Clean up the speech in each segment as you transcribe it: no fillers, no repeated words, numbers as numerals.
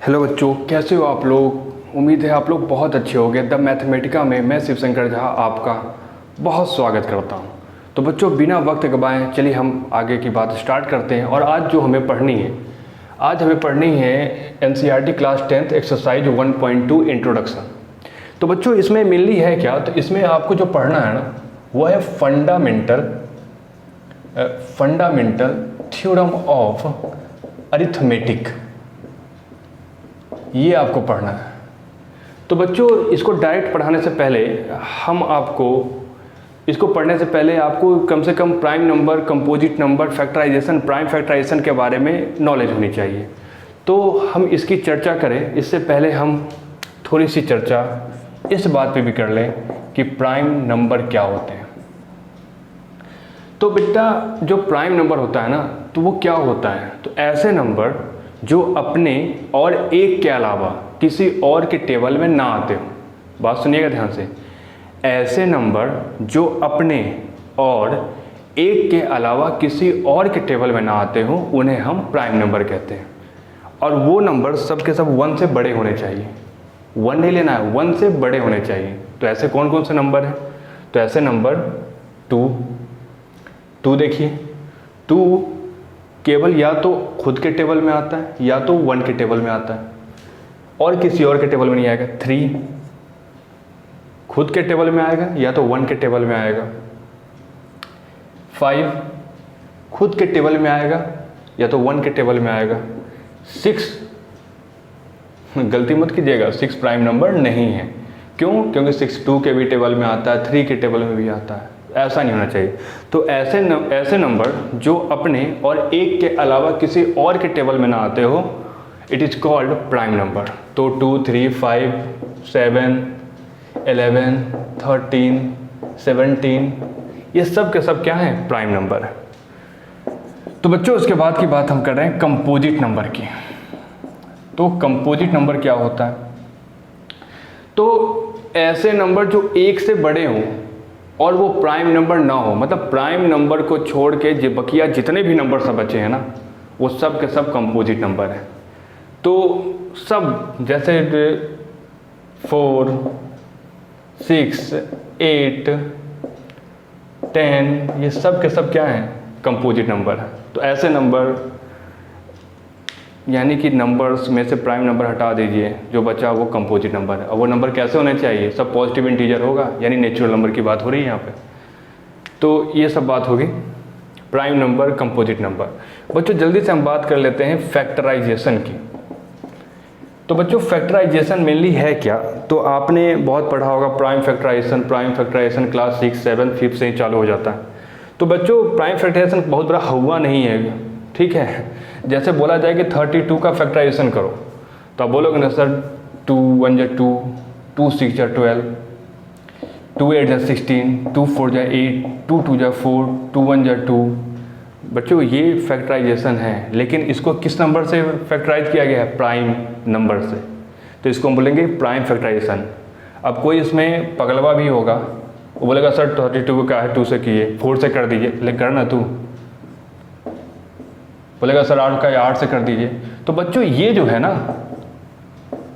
Hello बच्चों, कैसे हो आप लोग। उम्मीद है आप लोग बहुत अच्छे होंगे। द मैथमेटिका में मैं शिवशंकर झा आपका बहुत स्वागत करता हूं। तो बच्चों, बिना वक्त गवाएं चलिए हम आगे की बात स्टार्ट करते हैं। और आज जो हमें पढ़नी है, आज हमें पढ़नी है NCERT class 10th exercise 1.2 introduction. तो बच्चों, इसमें मेनली है क्या, तो इसमें आपको जो पढ़ना है ना वो है फंडामेंटल थ्योरम ऑफ अरिथमेटिक। ये आपको पढ़ना है। तो बच्चों, इसको डायरेक्ट पढ़ाने से पहले इसको पढ़ने से पहले आपको कम से कम prime number, composite number, factorization, prime factorization के बारे में नॉलेज होनी चाहिए। तो हम इसकी चर्चा करें इससे पहले हम थोड़ी सी चर्चा इस बात पे भी कर लें कि प्राइम नंबर क्या होते हैं। तो बेटा, जो प्राइम नंबर होता है ना, तो वो क्या होता है, तो ऐसे नंबर जो अपने और एक के अलावा किसी और के टेबल में ना आते हो। बात सुनिएगा ध्यान से। ऐसे नंबर जो अपने और एक के अलावा किसी और के टेबल में ना आते हो उन्हें हम प्राइम नंबर कहते हैं। और वो नंबर सब के सब 1 से बड़े होने चाहिए। 1 नहीं लेना है, 1 से बड़े होने चाहिए। तो ऐसे कौन कौन से नंबर हैं, तो ऐसे नंबर 2 देखिए, 2 केवल या तो खुद के टेबल में आता है या तो 1 के टेबल में आता है और किसी और के टेबल में नहीं आएगा। 3 खुद के टेबल में आएगा या तो 1 के टेबल में आएगा। 5 खुद के टेबल में आएगा या तो 1 के टेबल में आएगा। 6 गलती मत कीजिएगा, 6 प्राइम नंबर नहीं है। क्यों? क्योंकि 6 2 के भी टेबल में आता है, 3 के टेबल में भी आता है। ऐसा नहीं होना चाहिए। तो ऐसे नंबर जो अपने और एक के अलावा किसी और के टेबल में ना आते हो, it is called prime number. तो 2 3 5 7 11 13 17 ये सब के सब क्या है, प्राइम नंबर। तो बच्चों, उसके बाद की बात हम कर रहे हैं कंपोजिट नंबर की। तो कंपोजिट नंबर क्या होता है, तो ऐसे नंबर जो एक से बड़े हों और वो प्राइम नंबर ना हो, मतलब प्राइम नंबर को छोड़ के जो बकिया जितने भी नंबर सब बचे हैं ना, वो सब के सब कंपोजिट नंबर हैं। तो सब जैसे 4 6 8 10 ये सब के सब क्या हैं, कंपोजिट नंबर हैं। तो ऐसे नंबर, यानी कि नंबर्स में से प्राइम नंबर हटा दीजिए, जो बचा वो कंपोजिट नंबर है। और वो नंबर कैसे होने चाहिए, सब पॉजिटिव इंटीजर होगा, यानी नेचुरल नंबर की बात हो रही है यहाँ पे। तो ये सब बात होगी प्राइम नंबर, कंपोजिट नंबर। बच्चों, जल्दी से हम बात कर लेते हैं फैक्टराइजेशन की। तो बच्चों, फैक्टराइजेशन मेनली है क्या, तो आपने बहुत पढ़ा होगा प्राइम फैक्टराइजेशन क्लास 6 7 5 से ही चालू हो जाता है। तो बच्चों, प्राइम फैक्टराइजेशन बहुत बड़ा हवा नहीं है, ठीक है। जैसे बोला जाए कि 32 का फैक्टराइजेशन करो, तो आप बोलोगे ना सर 2 1 जा 2, 2 6 जा 12, 2 8 जा 16, 2 4 जा 8, 2 2 जा 4, 2 1 जा 2। बच्चों, ये फैक्टराइजेशन है, लेकिन इसको किस नंबर से फैक्टराइज किया गया है, प्राइम नंबर से। तो इसको हम बोलेंगे प्राइम फैक्टराइजेशन। अब कोई इसमें पगलवा भी होगा, वो बोलेगा सर 32 को क्या है 2 से किए, 4 से कर दीजिए। लेकिन करना तू बोलेगा सर 8 का 8 से कर दीजिए। तो बच्चों, ये जो है ना,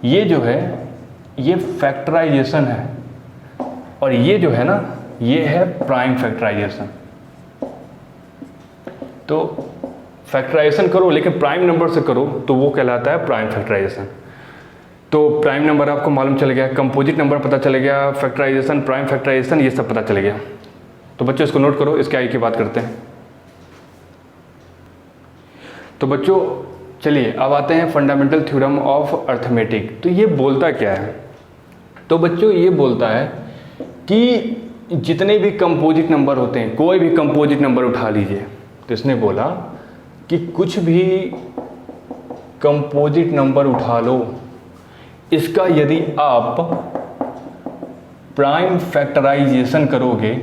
ये फैक्टराइजेशन है, और ये जो है ना, ये है प्राइम फैक्टराइजेशन। तो फैक्टराइजेशन करो लेकिन प्राइम नंबर से करो तो वो कहलाता है प्राइम फैक्टराइजेशन। तो प्राइम नंबर आपको मालूम चल गया, कंपोजिट नंबर पता चल गया, फैक्टराइजेशन, प्राइम फैक्टराइजेशन ये सब पता चल गया। तो बच्चों, इसको नोट करो, इसके आगे की बात करते हैं। तो बच्चों, चलिए अब आते हैं फंडामेंटल थ्योरम ऑफ अरिथमेटिक। तो ये बोलता क्या है, तो बच्चों ये बोलता है कि जितने भी कंपोजिट नंबर होते हैं, कोई भी कंपोजिट नंबर उठा लीजिए, तो इसने बोला कि कुछ भी कंपोजिट नंबर उठा लो, इसका यदि आप प्राइम फैक्टराइजेशन करोगे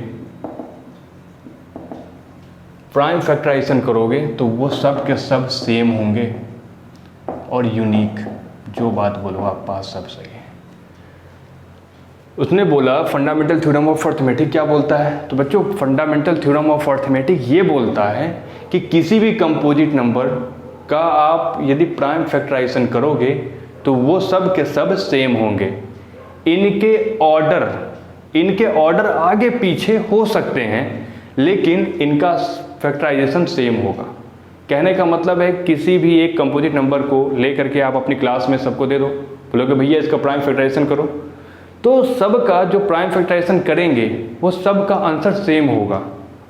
तो वो सब के सब सेम होंगे और यूनिक। जो बात बोलो आप, बात सब सही है। उसने बोला फंडामेंटल थ्योरम ऑफ अरिथमेटिक क्या बोलता है, तो बच्चों फंडामेंटल थ्योरम ऑफ अरिथमेटिक ये बोलता है कि किसी भी कंपोजिट नंबर का आप यदि प्राइम फैक्टराइजेशन करोगे तो वो सब के सब सेम होंगे। इनके ऑर्डर आगे पीछे हो सकते हैं, लेकिन इनका फैक्टराइजेशन सेम होगा। कहने का मतलब है किसी भी एक कंपोजिट नंबर को लेकर के आप अपनी क्लास में सबको दे दो, बोलोगे भैया इसका प्राइम फैक्टराइजेशन करो, तो सबका जो प्राइम फैक्टराइजेशन करेंगे वो सबका आंसर सेम होगा।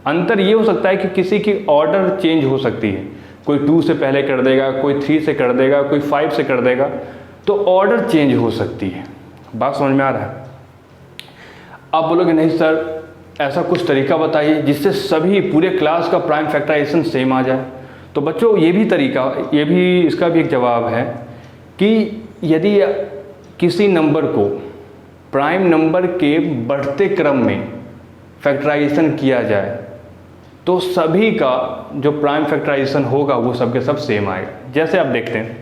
अंतर ये हो सकता है कि किसी की ऑर्डर चेंज हो सकती है, कोई 2 से पहले कर देगा, कोई 3 से कर देगा, कोई 5 से कर देगा, तो ऑर्डर चेंज हो सकती है। बात समझ में आ रहा है? आप बोलोगे नहीं सर ऐसा कुछ तरीका बताइए जिससे सभी पूरे क्लास का प्राइम फैक्टराइजेशन सेम आ जाए। तो बच्चों ये भी इसका भी एक जवाब है कि यदि किसी नंबर को प्राइम नंबर के बढ़ते क्रम में फैक्टराइजेशन किया जाए तो सभी का जो प्राइम फैक्टराइजेशन होगा वो सबके सब सेम आएगा। जैसे आप देखते हैं,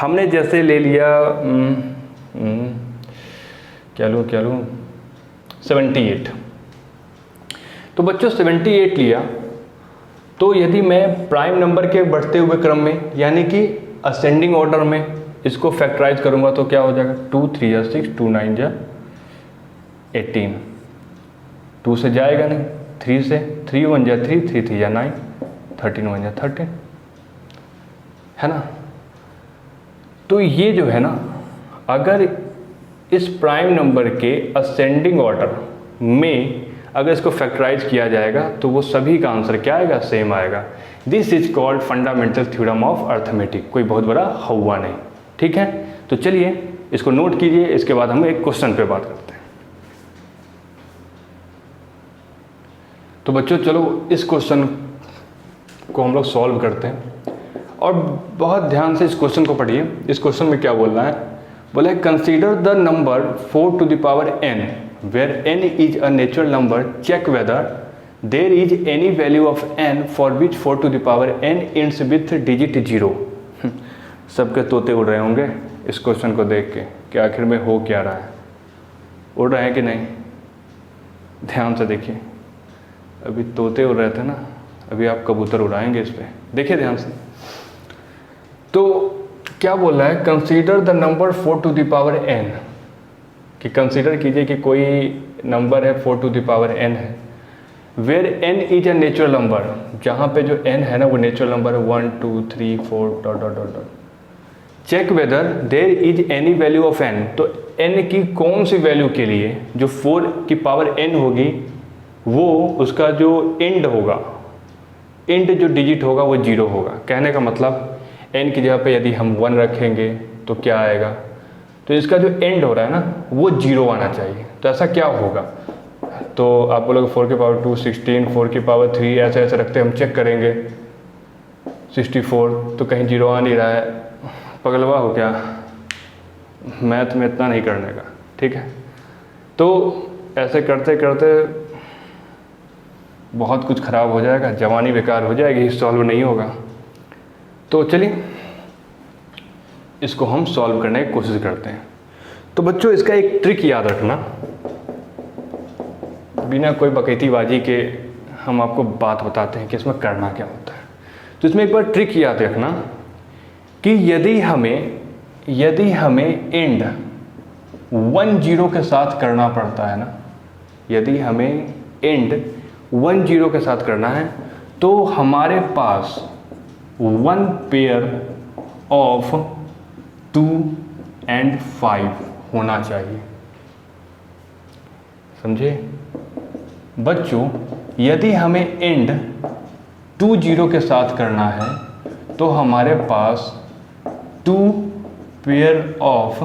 हमने जैसे ले लिया क्या लूँ 78। तो बच्चों 78 लिया, तो यदि मैं प्राइम नंबर के बढ़ते हुए क्रम में यानी कि असेंडिंग ऑर्डर में इसको फैक्टराइज करूंगा तो क्या हो जाएगा, 2 3 या 6, 2 9 जा 18, 2 से जाएगा नहीं, 3 से 3 1 जा 3, 3 3 जा 9, 13 1 जा 13, है ना। तो ये जो है ना, अगर इस प्राइम नंबर के असेंडिंग ऑर्डर में अगर इसको फैक्टराइज किया जाएगा तो वो सभी का आंसर क्या आएगा, सेम आएगा। This is called fundamental theorem of arithmetic. कोई बहुत बड़ा हवा नहीं, ठीक है। तो चलिए इसको नोट कीजिए, इसके बाद हम एक क्वेश्चन पे बात करते हैं। तो बच्चों चलो इस क्वेश्चन को हम लोग सॉल्व करते हैं, और बहुत ध्यान से इस क्वेश्चन को पढ़िए। इस क्वेश्चन में क्या बोलना है, बोला है consider the number 4 to the power n where n is a natural number, check whether there is any value of n for which 4 to the power n ends with digit 0। सबके तोते उड़ रहे होंगे इस क्वेश्चन को देख के कि आखिर में हो क्या रहा है, उड़ रहे हैं कि नहीं। ध्यान से देखिए, अभी तोते उड़ रहे थे ना, अभी आप कबूतर उड़ाएंगे इस पर, देखिए ध्यान से। तो क्या बोल रहा है, consider the number 4 to the power n, कि कंसीडर कीजिए कि कोई नंबर है 4 to the power n है, where n is a natural number, जहाँ पे जो n है ना वो नेचुरल नंबर है, 1 2 3 4 dot dot dot dot. Check whether there is any value of n, तो n की कौन सी वैल्यू के लिए जो 4 की पावर n होगी वो उसका जो एंड होगा, एंड जो डिजिट होगा वो 0 होगा। कहने का मतलब n की जगह पे यदि हम 1 रखेंगे तो क्या आएगा, तो इसका जो एंड हो रहा है ना वो 0 आना चाहिए। तो ऐसा क्या होगा, तो आप बोलोगे 4 की पावर 2 16, 4 की पावर 3, ऐसे ऐसे रखते हम चेक करेंगे 64, तो कहीं 0 आ नहीं रहा है। पगलवा हो क्या, मैथ में इतना नहीं करने का, ठीक है। तो ऐसे करते करते बहुत कुछ ख़राब हो जाएगा, जवानी बेकार हो जाएगी, सॉल्व नहीं होगा। तो चलिए इसको हम सॉल्व करने की कोशिश करते हैं। तो बच्चों इसका एक ट्रिक याद रखना, बिना कोई बकैतीबाजी के हम आपको बात बताते हैं कि इसमें करना क्या होता है। तो इसमें एक बार ट्रिक याद रखना कि यदि हमें एंड 1 0 के साथ करना पड़ता है ना, यदि हमें एंड 1 0 के साथ करना है तो हमारे पास 1 पेयर ऑफ 2 and 5 होना चाहिए, समझे बच्चों। यदि हमें एंड 2 0 के साथ करना है तो हमारे पास 2 पेयर ऑफ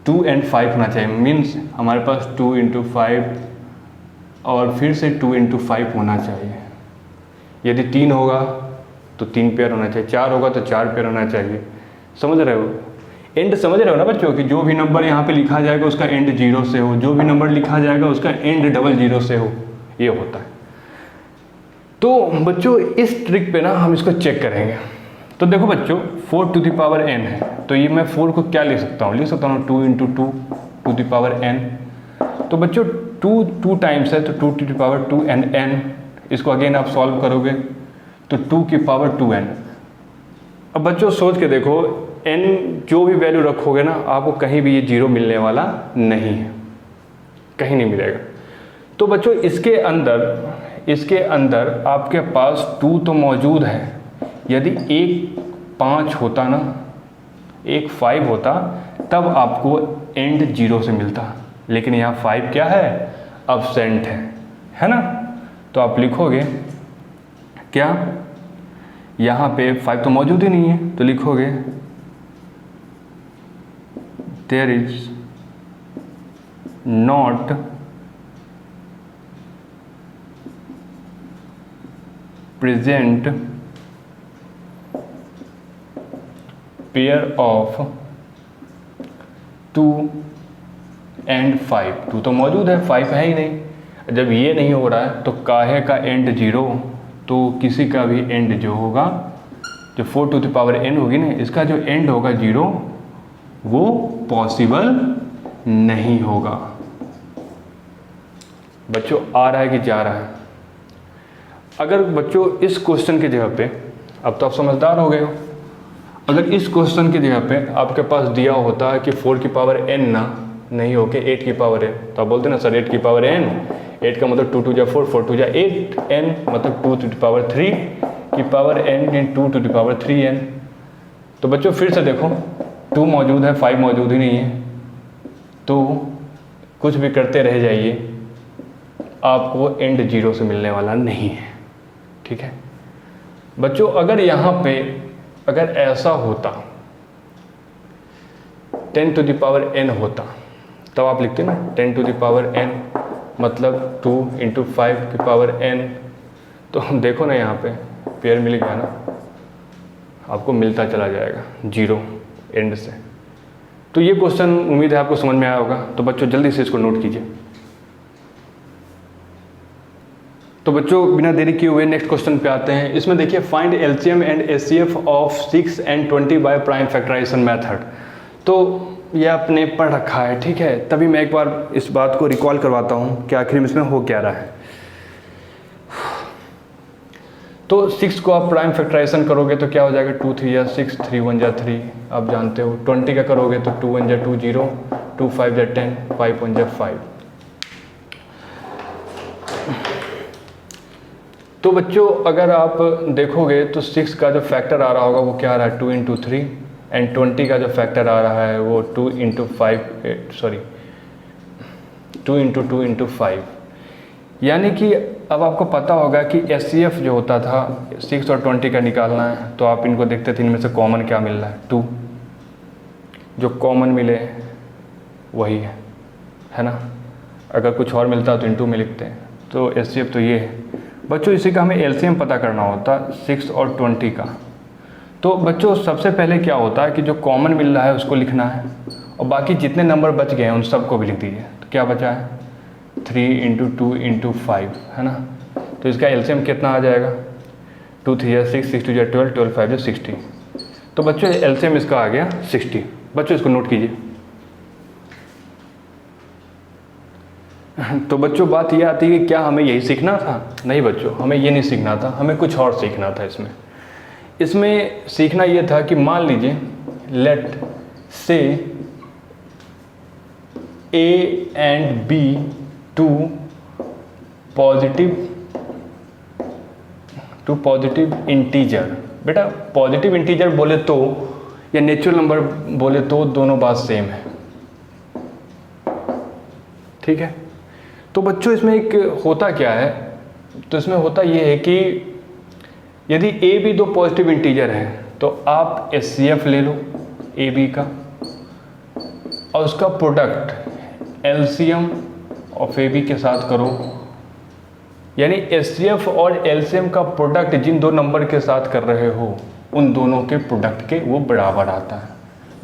2 and 5 होना चाहिए। मीन्स हमारे पास 2 into 5 और फिर से 2 into 5 होना चाहिए। यदि 3 होगा तो 3 पेयर होना चाहिए, 4 होगा तो 4 पेयर होना चाहिए। समझ रहे हो, एंड समझ रहे हो ना बच्चों, कि जो भी नंबर यहाँ पे लिखा जाएगा उसका एंड 0 से हो, जो भी नंबर लिखा जाएगा उसका एंड 00 से हो, ये होता है। तो बच्चों इस ट्रिक पे ना हम इसको चेक करेंगे। तो देखो बच्चों 4 to the power n है, तो ये मैं 4 को क्या लिख सकता हूँ, 2 into 2 to the power n। तो बच्चों 2 टाइम्स है तो 2 to the power 2 and n, इसको अगेन आप सॉल्व करोगे तो 2 की पावर 2n। अब बच्चों सोच के देखो, n जो भी वैल्यू रखोगे ना, आपको कहीं भी ये 0 मिलने वाला नहीं है, कहीं नहीं मिलेगा। तो बच्चों इसके अंदर आपके पास 2 तो मौजूद है। यदि एक 5 होता ना, एक 5 होता, तब आपको एंड 0 से मिलता, लेकिन यहाँ 5 क्या है, अब्सेंट है ना। तो आप लिखोगे क्या, यहाँ पे 5 तो मौजूद ही नहीं है, तो लिखोगे there is not present pair of 2 and 5। 2 तो मौजूद है, 5 है ही नहीं। जब ये नहीं हो रहा है तो काहे का एंड 0, तो किसी का भी एंड जो होगा, जो 4 टू द पावर n होगी ना, इसका जो एंड होगा 0, वो पॉसिबल नहीं होगा। बच्चों आ रहा है कि जा रहा है? अगर बच्चों इस क्वेश्चन की जगह पे, अब तो आप समझदार हो गए हो, अगर इस क्वेश्चन की जगह पे आपके पास दिया होता है कि 4 की पावर n ना, नहीं हो के 8 की पावर n, तो आप बोलते ना सर 8 की पावर n, 8 का मतलब 2 2 जा 4, 4 2 जा 8, n मतलब 2 टू द पावर 3 की power n in 2 to the power 3n। तो बच्चों फिर से देखो, 2 मौजूद है, 5 मौजूद ही नहीं है, तो कुछ भी करते रह जाइए, आपको एंड 0 से मिलने वाला नहीं है। ठीक है बच्चों, अगर यहाँ पे अगर ऐसा होता 10 टू द पावर n होता, तब आप लिखते ना 10 टू द पावर n मतलब 2 इंटू 5 की पावर n। तो हम देखो ना यहाँ पे पेयर मिल गया ना, आपको मिलता चला जाएगा 0 एंड से। तो ये क्वेश्चन उम्मीद है आपको समझ में आया होगा। तो बच्चों जल्दी से इसको नोट कीजिए। तो बच्चों बिना देरी किए हुए नेक्स्ट क्वेश्चन पे आते हैं। इसमें देखिए find LCM and HCF of 6 and 20 by prime factorisation method. तो ये आपने पढ़ रखा है, ठीक है, तभी मैं एक बार इस बात को रिकॉल करवाता हूँ कि आखिर इसमें हो क्या रहा है। तो 6 को आप प्राइम फैक्टराइजेशन करोगे तो क्या हो जाएगा, 2 3 या 6, 3 1 जा 3, आप जानते हो। 20 का करोगे तो 2 1 जा 2 0, 2 5 जा 10, 5 1 जा 5। तो बच्चों अगर आप देखोगे तो 6 का जो फैक्टर आ रहा होगा वो क्या आ रहा है, 2 इंटू 3, एंड 20 का जो फैक्टर आ रहा है वो 2 इंटू 2 इंटू 5। यानी कि अब आपको पता होगा कि एचसीएफ जो होता था 6 और 20 का निकालना है, तो आप इनको देखते थे इनमें से कॉमन क्या मिल रहा है, 2। जो कॉमन मिले वही है ना। अगर कुछ और मिलता तो इंटू में लिखते हैं। तो एचसीएफ तो ये है बच्चों। इसी का हमें एलसीएम पता करना होता 6 और 20 का। तो बच्चों सबसे पहले क्या होता है कि जो कॉमन मिल रहा है उसको लिखना है, और बाकी जितने नंबर बच गए हैं उन सबको भी लिख दीजिए। तो क्या बचा है, 3 इंटू 2 इंटू 5, है ना। तो इसका एलसीएम कितना आ जाएगा, 2 3 या 6, 6 2 या 12, 12 5 या 60। तो बच्चों एलसीएम इसका आ गया 60। बच्चों इसको नोट कीजिए। तो बच्चों बात ये आती है कि क्या हमें यही सीखना था? नहीं बच्चों, हमें ये नहीं सीखना था, हमें कुछ और सीखना था। इसमें सीखना ये था कि मान लीजिए let say A and B two positive integer. बेटा पॉजिटिव इंटीजर बोले तो या नेचुरल नंबर बोले तो दोनों बात सेम है, ठीक है। तो बच्चों इसमें एक होता क्या है, तो इसमें होता ये है कि यदि A B दो पॉजिटिव इंटीजर हैं तो आप एचसीएफ ले लो ए बी का, और उसका product LCM of A B के साथ करो। यानी एचसीएफ और एलसीएम का प्रोडक्ट जिन दो नंबर के साथ कर रहे हो उन दोनों के प्रोडक्ट के वो बराबर आता है।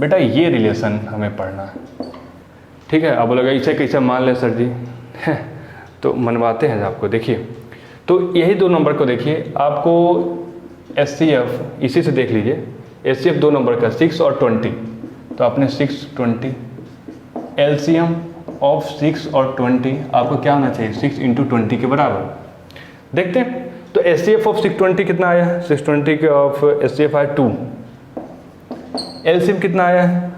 बेटा ये रिलेशन हमें पढ़ना है, ठीक है। अब बोलेगा इसे कैसे मान ले सर जी तो मनवाते हैं आपको। देखिए तो यही दो नंबर को देखिए, आपको एचसीएफ इसी से देख लीजिए। एचसीएफ दो नंबर का 6 और 20, तो आपने 6 20 एलसीएम ऑफ 6 और 20 आपको क्या होना चाहिए, 6 इंटू 20 के बराबर। देखते हैं तो एचसीएफ ऑफ 620 कितना आया है, 620 के ऑफ एचसीएफ आया 2, एलसीएम कितना आया है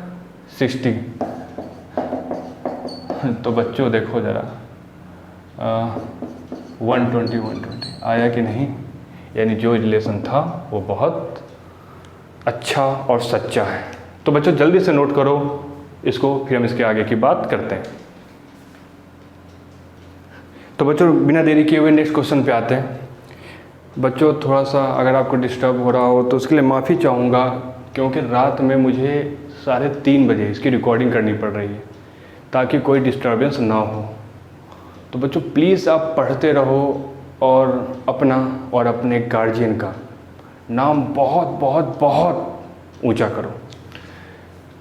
60। तो बच्चों देखो ज़रा 120 आया कि नहीं, यानी जो रिलेशन था वो बहुत अच्छा और सच्चा है। तो बच्चों जल्दी से नोट करो इसको, फिर हम इसके आगे की बात करते हैं। तो बच्चों बिना देरी किए हुए नेक्स्ट क्वेश्चन पे आते हैं। बच्चों थोड़ा सा अगर आपको डिस्टर्ब हो रहा हो तो उसके लिए माफ़ी चाहूँगा, क्योंकि रात में मुझे 3:30 बजे इसकी रिकॉर्डिंग करनी पड़ रही है ताकि कोई डिस्टर्बेंस ना हो। तो बच्चों प्लीज़ आप पढ़ते रहो और अपना और अपने गार्जियन का नाम बहुत बहुत बहुत ऊंचा करो।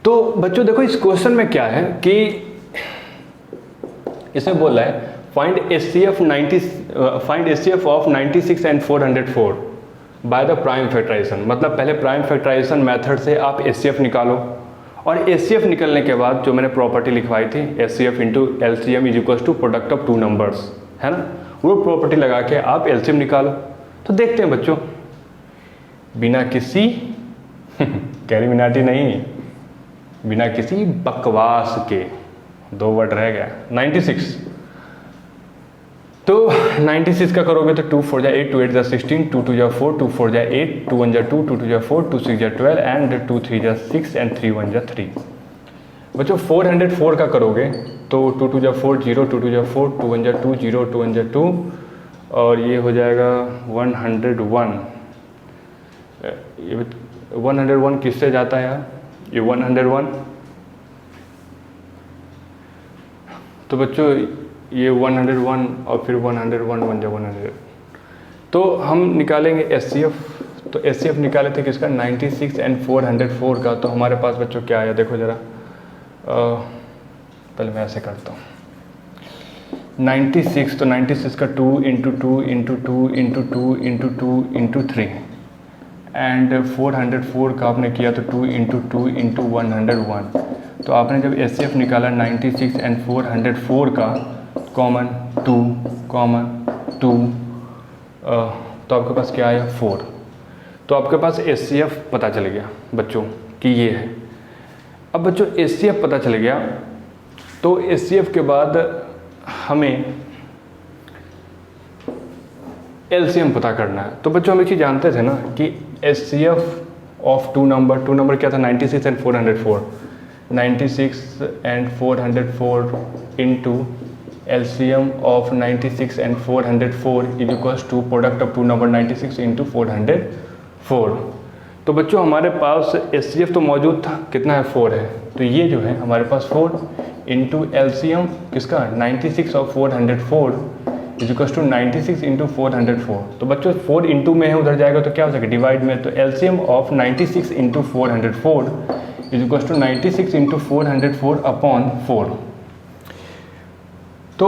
तो बच्चों देखो इस क्वेश्चन में क्या है कि इसमें बोल रहा है find HCF of 96 and 404 by the prime factorisation. मतलब पहले प्राइम फैक्टराइजेशन मेथड से आप HCF निकालो, और HCF निकलने के बाद जो मैंने प्रॉपर्टी लिखवाई थी HCF into LCM is equal to product of two numbers, है ना, वो प्रॉपर्टी लगा के आप LCM निकालो। तो देखते हैं बच्चों बिना किसी कैरीमिनाटी नहीं, बिना किसी बकवास के, 2 वर्ड रह गया 96। तो 96 का करोगे तो 2 4 8, 2 8 16, 2 2 4, 2 4 8, 2 1 2, 2 2 4, 2 6 12 एंड 2 3 6 एंड 3 1 3। बच्चों 404 का करोगे तो 2 2 4 0, 2 2 4, 2 1 2 0, 2 1 2 और ये हो जाएगा 101। ये 101 किससे जाता है यार, ये 101। तो बच्चों ये 101 और फिर 101 1 100। तो हम निकालेंगे HCF। तो HCF निकाले थे किसका 96 एंड 404 का। तो हमारे पास बच्चों क्या आया देखो ज़रा, पहले मैं ऐसे करता हूँ 96। तो 96 का 2 into 2 into 2 into 2 into 2 into 3 and 404 का आपने किया तो 2 इंटू 2 इंटू 101। तो आपने जब HCF निकाला 96 एंड 404 का कॉमन 2 कॉमन 2, तो आपके पास क्या आया 4। तो आपके पास HCF पता चल गया बच्चों कि ये है। अब बच्चों HCF पता चल गया तो HCF के बाद हमें LCM पता करना है। तो बच्चों हम एक चीज़ जानते थे ना कि HCF ऑफ टू नंबर क्या था 96 and 404, 96 and 404 into LCM of 96 and 404 is equals to product of two number 96 into 404। तो बच्चों हमारे पास HCF तो मौजूद था, कितना है 4 है। तो ये जो है हमारे पास 4 इंटू LCM किसका 96 और 404 इज इक्वल्स टू 96 इंटू 404। तो बच्चों 4 इंटू में है, उधर जाएगा तो क्या हो जाएगा डिवाइड में। तो LCM of 96 into 404 is equals to 96 into 404 upon 4। तो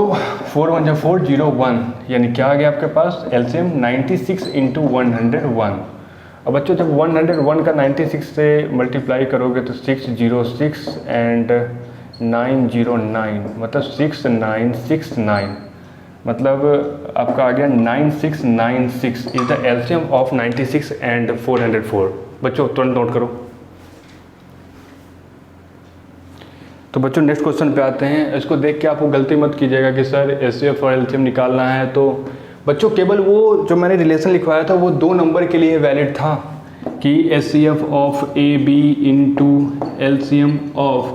4 1 4 0 1, यानी क्या आ गया आपके पास LCM 96 इंटू 101। अब बच्चों जब 101 का 96 से मल्टीप्लाई करोगे तो 606 एंड 909 मतलब 6969, मतलब आपका आ गया 9696 is the LCM of 96 and 404। बच्चों तुरंत नोट करो। तो बच्चों नेक्स्ट क्वेश्चन पे आते हैं। इसको देख के आपको गलती मत कीजिएगा कि सर HCF और LCM निकालना है। तो बच्चों केवल वो जो मैंने रिलेशन लिखवाया था वो 2 नंबर के लिए वैलिड था कि HCF of AB into LCM of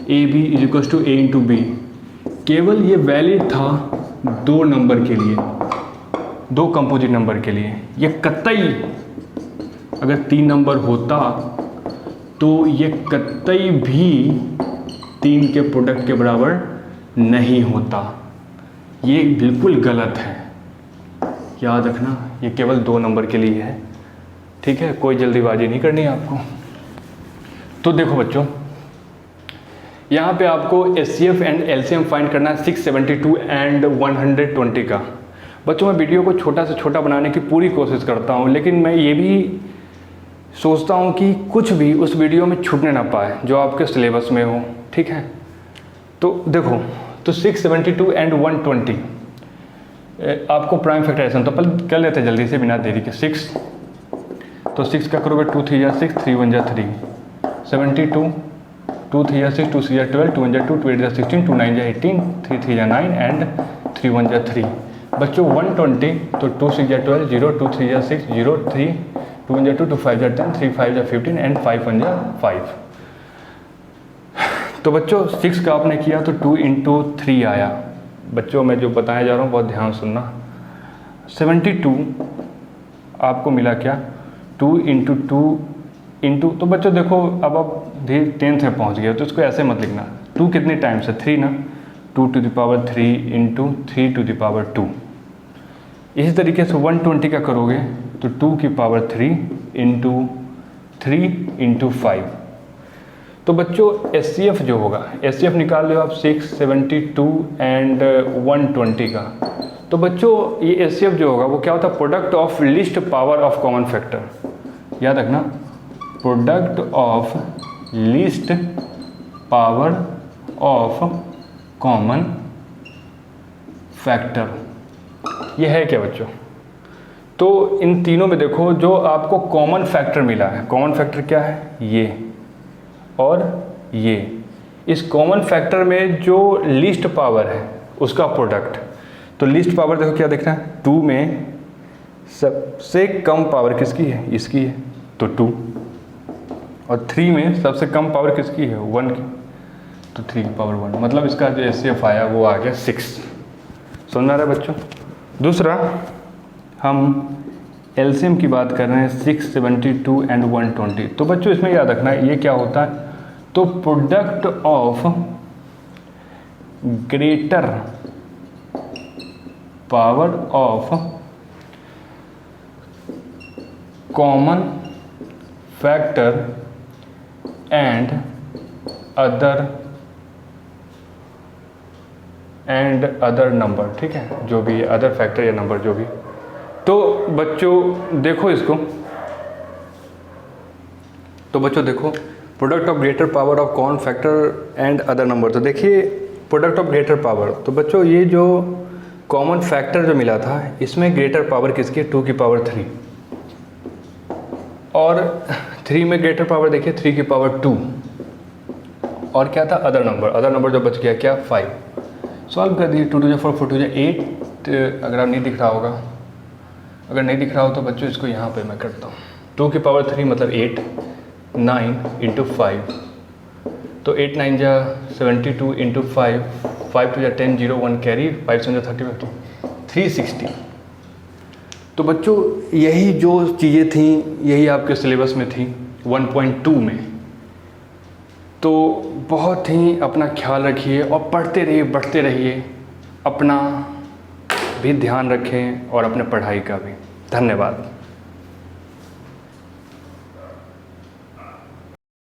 AB is equal to A into B। केवल ये वैलिड था 2 नंबर के लिए, 2 कंपोजिट नंबर के लिए। ये कतई अगर 3 नंबर होता तो ये कतई भी 3 के प्रोडक्ट के बराबर नहीं होता। ये बिल्कुल गलत है, याद रखना। ये केवल 2 नंबर के लिए है, ठीक है, कोई जल्दीबाजी नहीं करनी है आपको। तो देखो बच्चों यहाँ पे आपको HCF एंड LCM फाइंड करना है 672 एंड 120 का। बच्चों मैं वीडियो को छोटा से छोटा बनाने की पूरी कोशिश करता हूँ, लेकिन मैं ये भी सोचता हूँ कि कुछ भी उस वीडियो में छूटने ना पाए जो आपके सिलेबस में हो, ठीक है। तो देखो तो 672 एंड 120 आपको प्राइम फैक्टराइजेशन तो पहले कर लेते हैं जल्दी से बिना देरी के। 6 तो 6 का करोगे 2 3 6, 3 1 3, 72, 2 3 जा 6, 2 6 जा 12, 2 1 जा 2, 2 8 जा 16, 2 9 जा 18, 3 3 जा 9 एंड 3 1 जा 3। बच्चों 120, तो 2 6 जा 12, 0, 2 3 जा 6, 0, 3, 2 1 जा 2, 2 5 जा 10, 3 5 जा 15 एंड 5 1 जा 5। तो बच्चों 6 का आपने किया तो 2 × 3 आया। बच्चों मैं जो बताया जा रहा हूँ बहुत ध्यान सुनना। 72 आपको मिला क्या, 2 × 2 इंटू, तो बच्चों देखो अब आप धीरे 10th में पहुँच गए तो इसको ऐसे मत लिखना। 2 कितने टाइम्स है, 3 ना, 2 to the power 3 × 3 to the power 2। इसी तरीके से 120 का करोगे तो 2 की पावर 3 × 3 × 5। तो बच्चों SCF जो होगा, SCF निकाल लो आप 6, 72 एंड 120 का। तो बच्चों ये SCF जो होगा वो क्या होता है, product of least power of common factor. याद रखना, product of least power of common factor. ये है क्या बच्चों, तो इन तीनों में देखो जो आपको कॉमन फैक्टर मिला है, कॉमन फैक्टर क्या है, ये और ये। इस कॉमन फैक्टर में जो लीस्ट पावर है उसका प्रोडक्ट, तो लीस्ट पावर देखो क्या दिख रहा है, 2 में सबसे कम पावर किसकी है, इसकी है तो 2, और 3 में सबसे कम पावर किसकी है, 1 की, तो 3 की पावर 1। मतलब इसका जो SCF आया वो आ गया 6। समझ आ रहा है बच्चों। दूसरा हम LCM की बात कर रहे हैं, 6, 72 एंड 120। तो बच्चों इसमें याद रखना ये क्या होता है, तो product of greater power of common factor and other number. ठीक है, जो भी अदर फैक्टर या नंबर जो भी। तो बच्चों देखो इसको, तो बच्चों देखो product of greater power of common factor and other number. तो देखिए प्रोडक्ट ऑफ ग्रेटर पावर, तो बच्चों ये जो कॉमन फैक्टर जो मिला था इसमें ग्रेटर पावर किसकी है, 2 की पावर 3, और 3 में ग्रेटर पावर देखिए 3 की पावर 2, और क्या था अदर नंबर जो बच गया क्या, 5। सॉल्व कर दिए, 2 2 4 4 2 8। अगर आप नहीं दिख रहा होगा, अगर नहीं दिख रहा हो तो बच्चों इसको यहाँ पे मैं करता हूँ। 2 की पावर 3 मतलब 8, 9 × 5, तो 8 9 जा 72 × 5, 5 2 जा 10, 0 1 कैरी, 5 7 जा 30, 360। तो बच्चों यही जो चीज़ें थी यही आपके सिलेबस में थी 1.2 में। तो बहुत ही अपना ख्याल रखिए और पढ़ते रहिए, बढ़ते रहिए, अपना भी ध्यान रखें और अपने पढ़ाई का भी। धन्यवाद।